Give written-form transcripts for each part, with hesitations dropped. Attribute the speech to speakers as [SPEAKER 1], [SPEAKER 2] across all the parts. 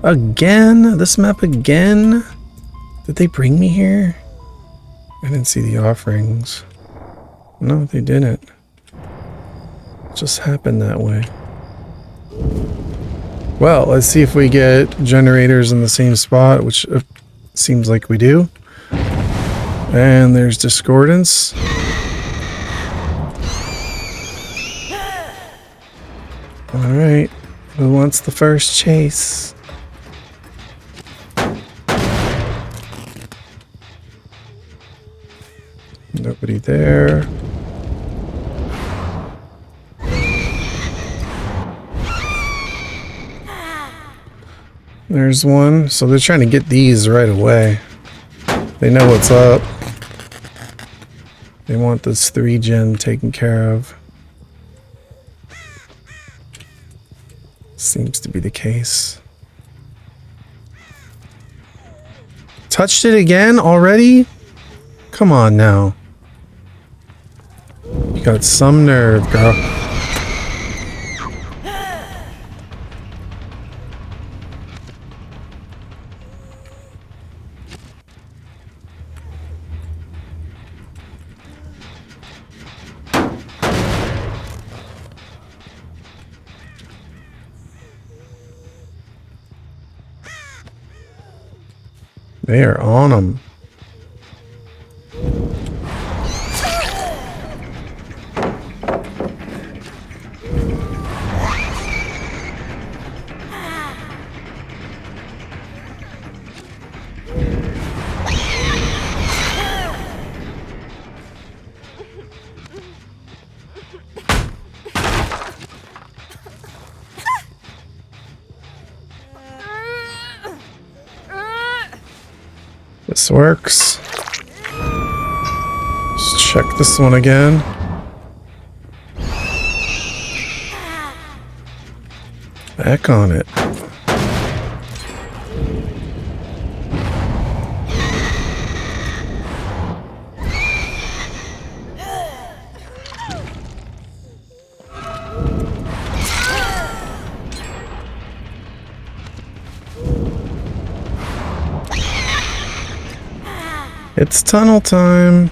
[SPEAKER 1] Again? This map again? Did they bring me here? I didn't see the offerings. No, they didn't. It just happened that way. Well, let's see if we get generators in the same spot, which seems like we do. And there's discordance. Alright, who wants the first chase? Nobody there. There's one. So they're trying to get these right away. They know what's up. They want this 3-gen taken care of. Seems to be the case. Touched it again already? Come on now. You got some nerve, girl. They are on them. This works. Let's check this one again. Back on it. It's tunnel time.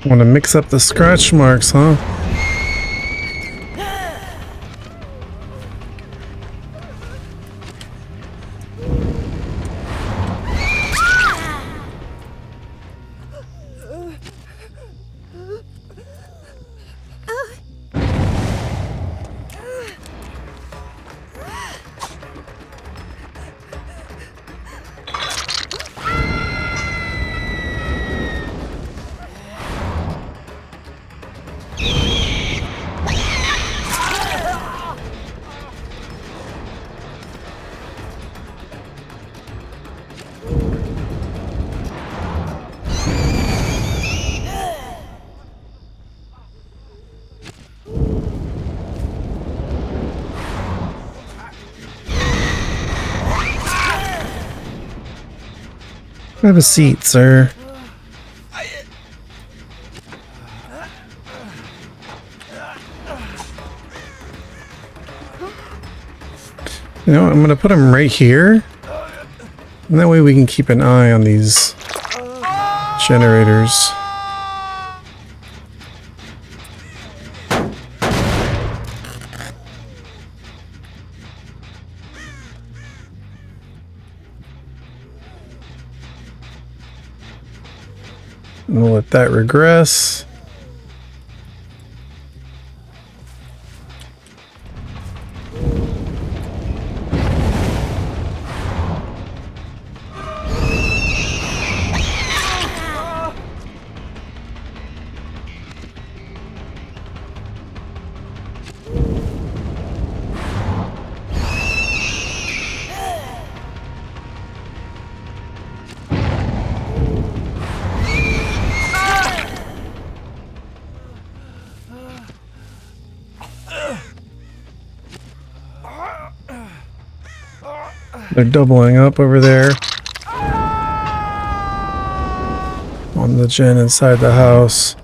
[SPEAKER 1] Want to mix up the scratch marks, huh? Have a seat, sir. You know, I'm gonna put him right here. And that way we can keep an eye on these generators. And we'll let that regress. They're doubling up over there on the gen inside the house.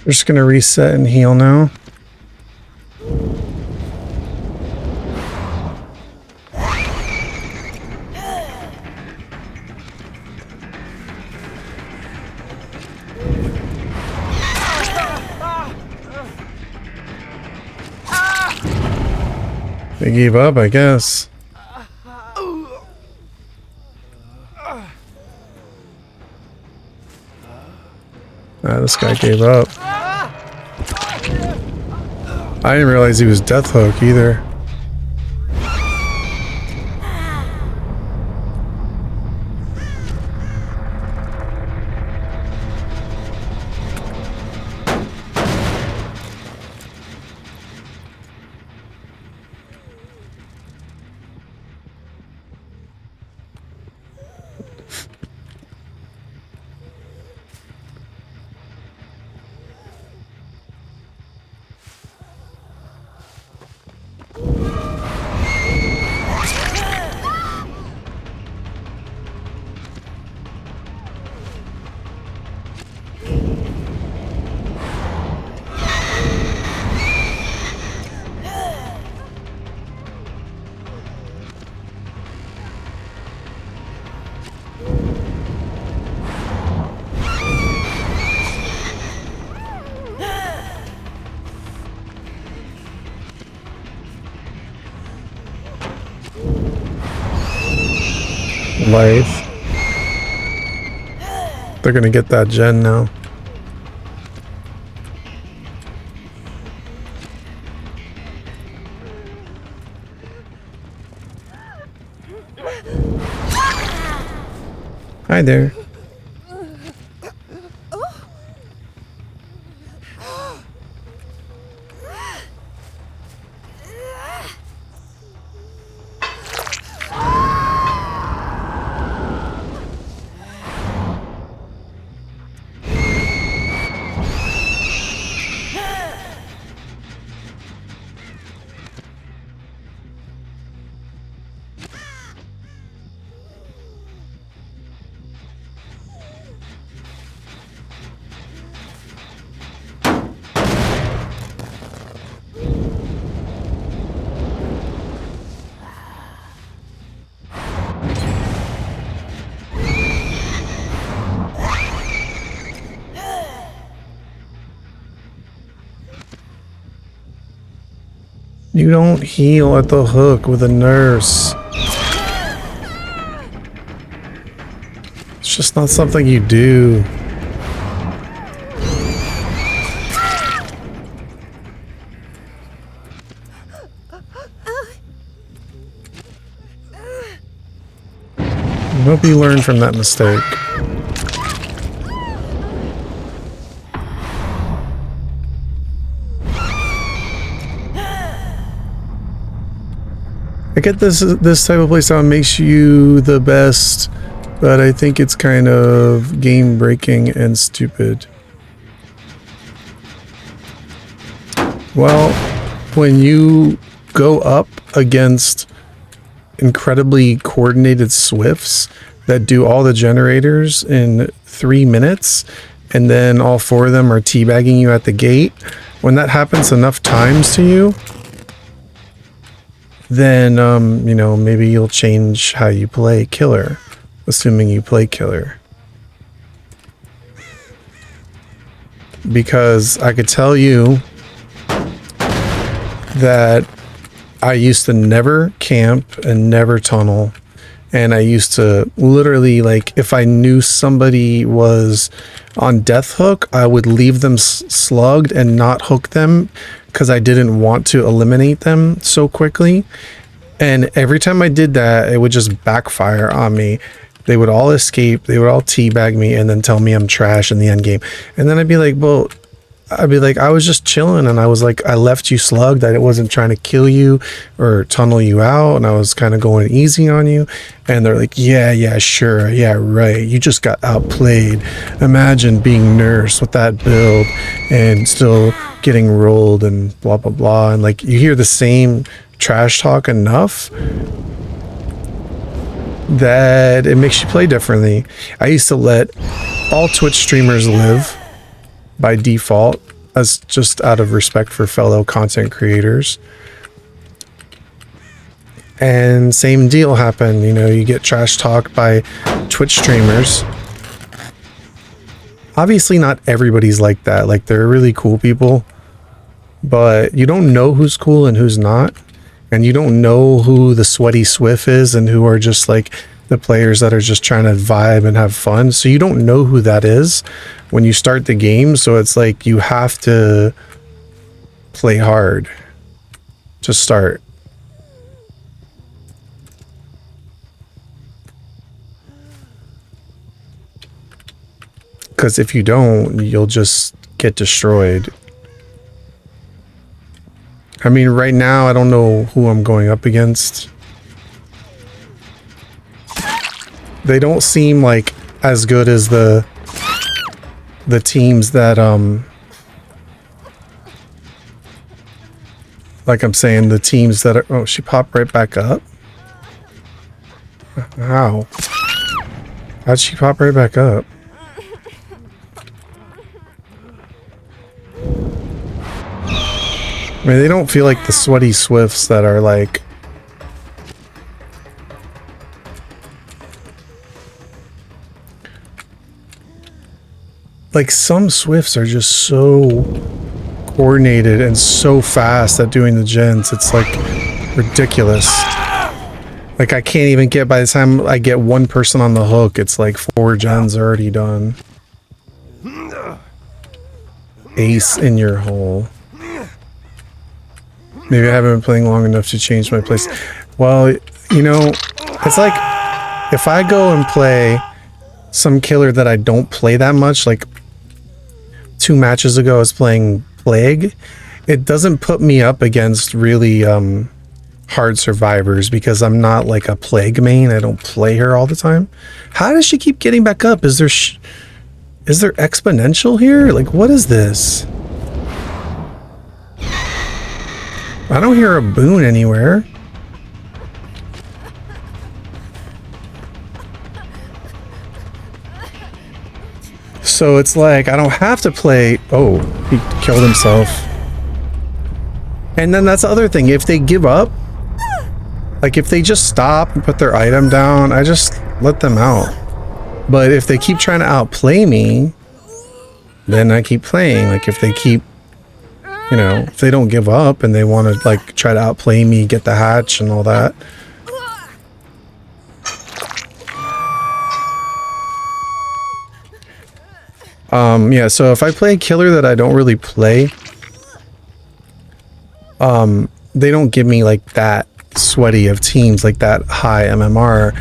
[SPEAKER 1] We're just gonna reset and heal now. They gave up, I guess. This guy gave up. I didn't realize he was Death Hook either. Life. They're gonna get that gen now. Hi there. You don't heal at the hook with a nurse. It's just not something you do. I hope you learn from that mistake. I get this type of playstyle makes you the best, but I think it's kind of game breaking and stupid. Well, when you go up against incredibly coordinated Swifts that do all the generators in 3 minutes, and then all 4 of them are teabagging you at the gate, when that happens enough times to you, then, you know, maybe you'll change how you play Killer, assuming you play Killer. Because I could tell you that I used to never camp and never tunnel. And I used to literally, like, if I knew somebody was on death hook, I would leave them slugged and not hook them because I didn't want to eliminate them so quickly. And every time I did that, it would just backfire on me. They would all escape, they would all teabag me and then tell me I'm trash in the end game. And then I'd be like, well, I was just chilling, and I was like, I left you slugged. I wasn't trying to kill you or tunnel you out, and I was kind of going easy on you. And they're like, yeah, sure, yeah, right. You just got outplayed. Imagine being Nurse with that build and still getting rolled and blah, blah, blah. And like, you hear the same trash talk enough that it makes you play differently. I used to let all Twitch streamers live by default, as just out of respect for fellow content creators. And same deal happened, you know, you get trash talked by Twitch streamers. Obviously not everybody's like that, like they're really cool people, but you don't know who's cool and who's not, and you don't know who the sweaty swift is and who are just like the players that are just trying to vibe and have fun. So you don't know who that is when you start the game. So it's like you have to play hard to start. Because if you don't, you'll just get destroyed. I mean, right now, I don't know who I'm going up against. They don't seem like as good as the teams that, like I'm saying, the teams that are, oh, she popped right back up. How? How'd she pop right back up? I mean, they don't feel like the sweaty swifts that are like, some swifts are just so coordinated and so fast at doing the gens. It's like ridiculous. Like I can't even get, by the time I get one person on the hook, it's like 4 gens already done. Ace in your hole. Maybe I haven't been playing long enough to change my place. Well, you know, it's like if I go and play some killer that I don't play that much, like 2 matches ago I was playing Plague, it doesn't put me up against really hard survivors because I'm not like a Plague main. I don't play her all the time. How does she keep getting back up? Is there exponential here? Like, what is this? I don't hear a boon anywhere. So it's like, I don't have to play. Oh, he killed himself. And then that's the other thing. If they give up, like if they just stop and put their item down, I just let them out. But if they keep trying to outplay me, then I keep playing. Like if they keep, you know, if they don't give up and they want to like try to outplay me, get the hatch and all that. Yeah, so if I play a killer that I don't really play, they don't give me like that sweaty of teams, like that high MMR.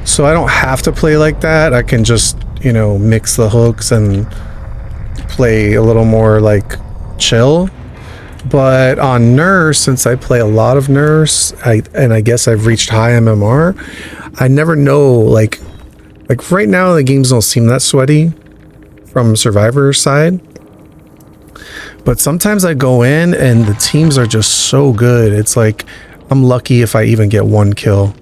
[SPEAKER 1] So I don't have to play like that. I can just, you know, mix the hooks and play a little more like chill. But on Nurse, since I play a lot of Nurse, and I guess I've reached high MMR, I never know, like right now the games don't seem that sweaty from Survivor side. But sometimes I go in and the teams are just so good. It's like, I'm lucky if I even get 1 kill.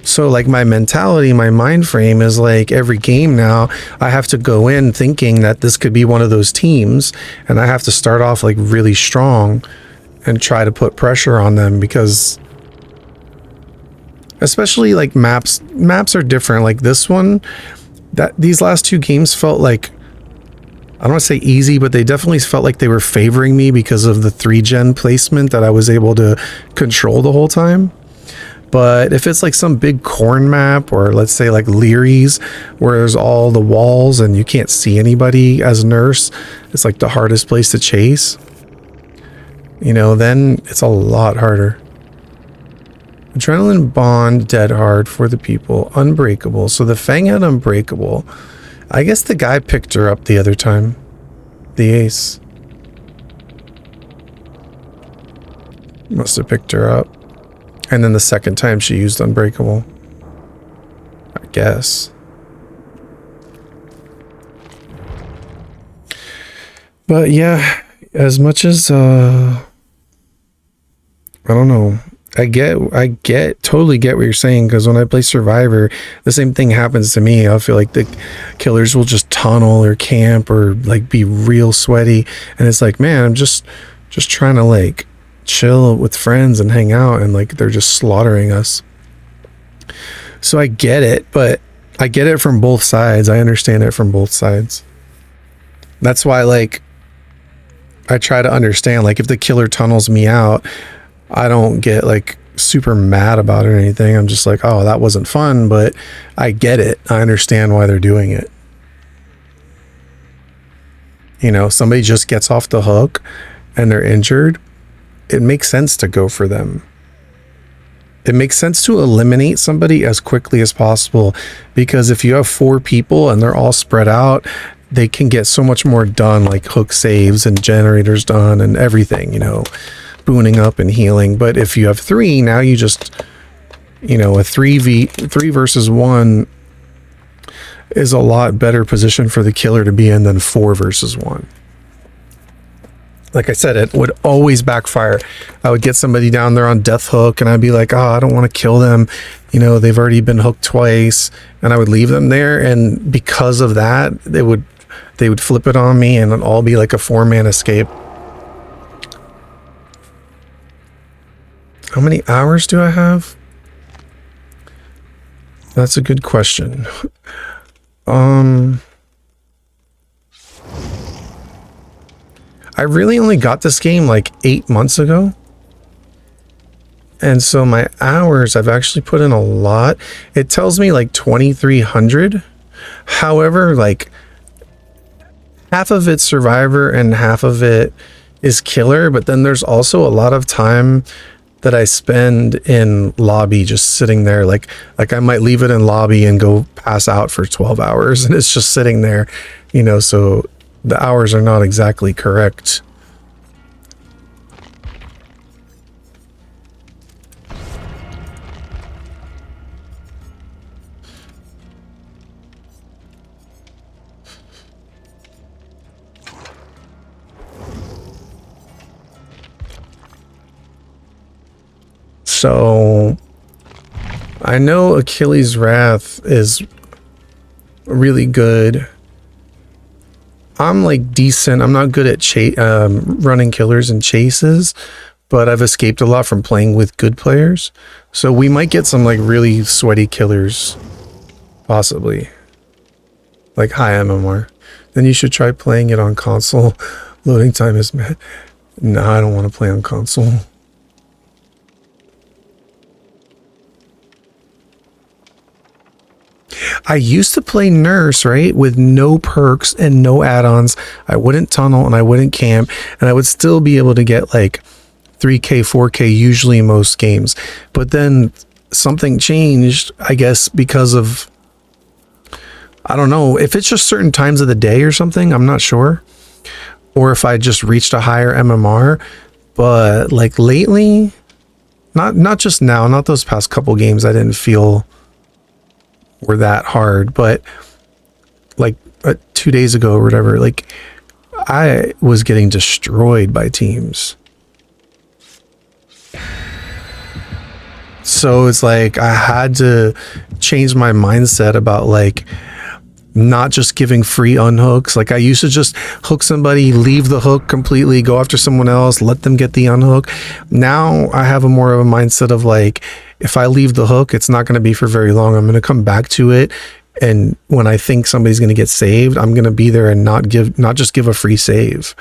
[SPEAKER 1] So like my mentality, my mind frame is like every game now, I have to go in thinking that this could be one of those teams, and I have to start off like really strong and try to put pressure on them, because especially like maps are different. Like this one, that these last 2 games felt like I don't want to say easy, but they definitely felt like they were favoring me because of the 3-gen placement that I was able to control the whole time. But if it's like some big corn map, or let's say like Leary's, where there's all the walls and you can't see anybody as nurse, it's like the hardest place to chase, you know, then it's a lot harder. Adrenaline Bond, Dead Hard, For the People, Unbreakable. So the Fang had Unbreakable. I guess the guy picked her up the other time. The ace. Must have picked her up. And then the second time she used Unbreakable. I guess. But yeah, as much as I don't know. I totally get what you're saying, because when I play Survivor, the same thing happens to me. I feel like the killers will just tunnel or camp or like be real sweaty, and it's like, man, I'm just trying to like chill with friends and hang out, and like they're just slaughtering us. So I get it, but I get it from both sides. I understand it from both sides. That's why, like, I try to understand, like, if the killer tunnels me out, I don't get like super mad about it or anything. I'm just like, oh, that wasn't fun, but I get it. I understand why they're doing it. You know, somebody just gets off the hook and they're injured. It makes sense to go for them. It makes sense to eliminate somebody as quickly as possible, because if you have 4 people and they're all spread out, they can get so much more done, like hook saves and generators done and everything, you know, booning up and healing. But if you have 3, now you just, you know, a 3 versus 1 is a lot better position for the killer to be in than 4 versus 1. Like I said, it would always backfire. I would get somebody down there on death hook and I'd be like, oh, I don't want to kill them. You know, they've already been hooked twice, and I would leave them there. And because of that, they would flip it on me and it'd all be like a 4-man escape. How many hours do I have? That's a good question. I really only got this game like 8 months ago. And so my hours, I've actually put in a lot. It tells me like 2,300. However, like half of it's Survivor and half of it is Killer. But then there's also a lot of time that I spend in lobby just sitting there. Like I might leave it in lobby and go pass out for 12 hours and it's just sitting there, you know, so the hours are not exactly correct. So I know Achilles' Wrath is really good. I'm like decent. I'm not good at running killers and chases, but I've escaped a lot from playing with good players. So we might get some like really sweaty killers, possibly. Like high MMR. Then you should try playing it on console. Loading time is mad. No, I don't want to play on console. I used to play nurse, right, with no perks and no add-ons. I wouldn't tunnel and I wouldn't camp, and I would still be able to get like 3K, 4K usually in most games. But then something changed, I guess, because of, I don't know, if it's just certain times of the day or something, I'm not sure. Or if I just reached a higher MMR. But like lately, not just now, not those past couple games, I didn't feel were that hard, but like 2 days ago or whatever, like I was getting destroyed by teams. So it's like I had to change my mindset about like not just giving free unhooks. Like I used to just hook somebody, leave the hook completely, go after someone else, let them get the unhook. Now I have a more of a mindset of like, if I leave the hook, it's not going to be for very long. I'm going to come back to it And when I think somebody's going to get saved, I'm going to be there and not just give a free save.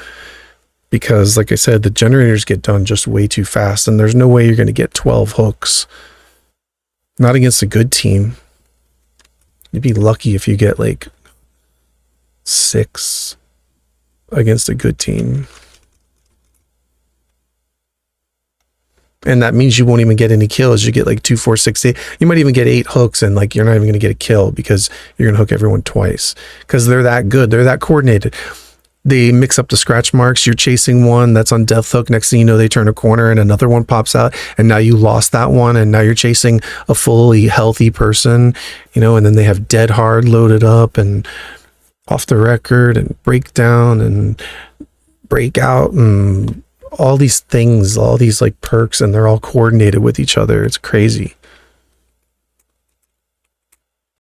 [SPEAKER 1] Because like I said, the generators get done just way too fast, and there's no way you're going to get 12 hooks. Not against a good team. You'd be lucky if you get like 6 against a good team. And that means you won't even get any kills. You get like 2, 4, 6, 8. You might even get 8 hooks, and like you're not even going to get a kill because you're going to hook everyone twice. Because they're that good. They're that coordinated. They mix up the scratch marks. You're chasing one that's on death hook. Next thing you know, they turn a corner and another one pops out. And now you lost that one. And now you're chasing a fully healthy person, you know, and then they have dead hard loaded up and off the record and breakdown and breakout and all these things, all these like perks, and they're all coordinated with each other. It's crazy.